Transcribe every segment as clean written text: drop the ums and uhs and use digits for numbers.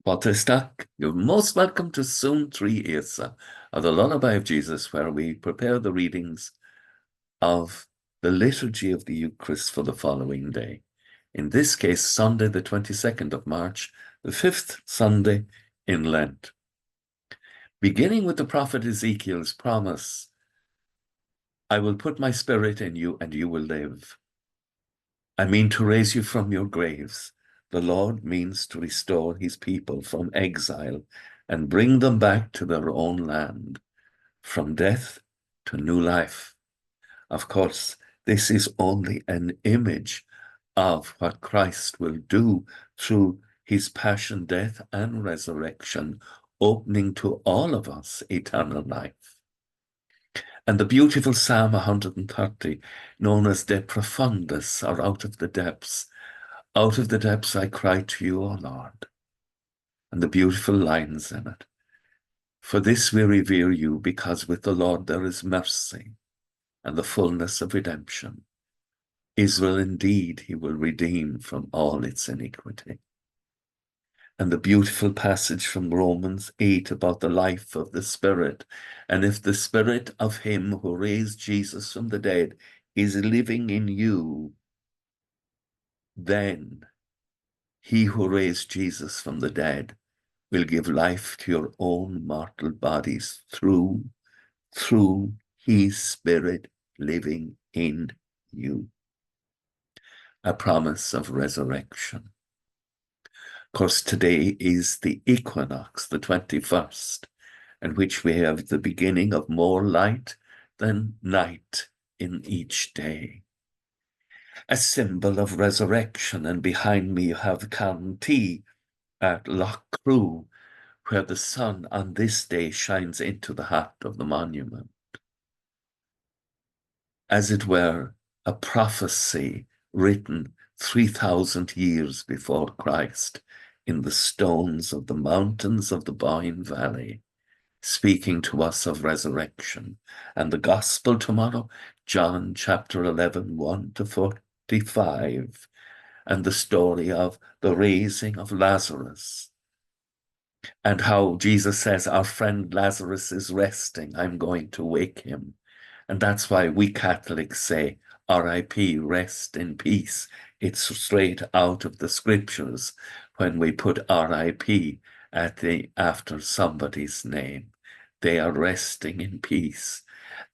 Potterstack, you're most welcome to Suantraí Íosa, or the Lullaby of Jesus, where we prepare the readings of the Liturgy of the Eucharist for the following day. In this case, Sunday, the 22nd of March, the 5th Sunday in Lent. Beginning with the prophet Ezekiel's promise, I will put my spirit in you and you will live. I mean to raise you from your graves. The Lord means to restore his people from exile and bring them back to their own land, from death to new life. Of course, this is only an image of what Christ will do through his passion, death, and resurrection, opening to all of us eternal life. And the beautiful Psalm 130, known as De Profundis, or out of the depths I cry to you, O Lord. And the beautiful lines in it. For this we revere you, because with the Lord there is mercy and the fullness of redemption. Israel indeed he will redeem from all its iniquity. And the beautiful passage from Romans 8 about the life of the Spirit. And if the Spirit of him who raised Jesus from the dead is living in you, then he who raised Jesus from the dead will give life to your own mortal bodies through his Spirit living in you. A promise of resurrection. Of course, today is the equinox, the 21st, in which we have the beginning of more light than night in each day. A symbol of resurrection, and behind me you have County at Loch Crew, where the sun on this day shines into the heart of the monument. As it were, a prophecy written 3,000 years before Christ in the stones of the mountains of the Boyne Valley, speaking to us of resurrection. And the gospel tomorrow, John chapter 11, 1 to 45, and the story of the raising of Lazarus, and how Jesus says, our friend Lazarus is resting, I'm going to wake him. And that's why we Catholics say, R.I.P., rest in peace. It's straight out of the scriptures when we put R.I.P. after somebody's name. They are resting in peace.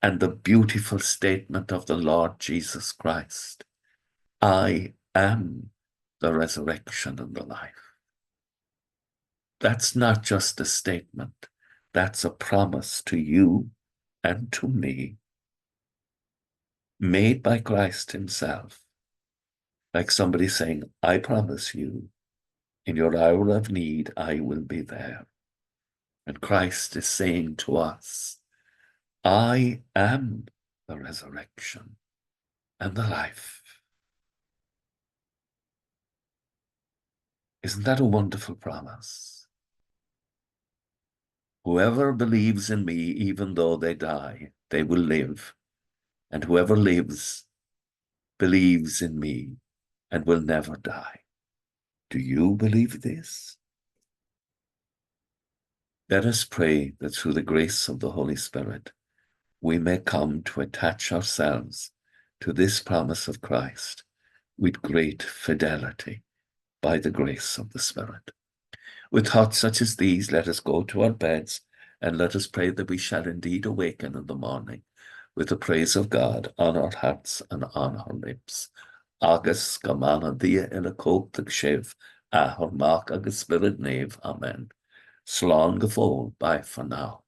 And the beautiful statement of the Lord Jesus Christ, I am the resurrection and the life. That's not just a statement. That's a promise to you and to me, made by Christ himself. Like somebody saying, I promise you, in your hour of need, I will be there. And Christ is saying to us, I am the resurrection and the life. Isn't that a wonderful promise? Whoever believes in me, even though they die, they will live. And whoever lives, believes in me and will never die. Do you believe this? Let us pray that through the grace of the Holy Spirit, we may come to attach ourselves to this promise of Christ with great fidelity by the grace of the Spirit. With thoughts such as these, let us go to our beds and let us pray that we shall indeed awaken in the morning with the praise of God on our hearts and on our lips. Agus gamana dia in a cóptach sibh, a mark agus spirit nave. Amen. Slán go fóill, bye for now.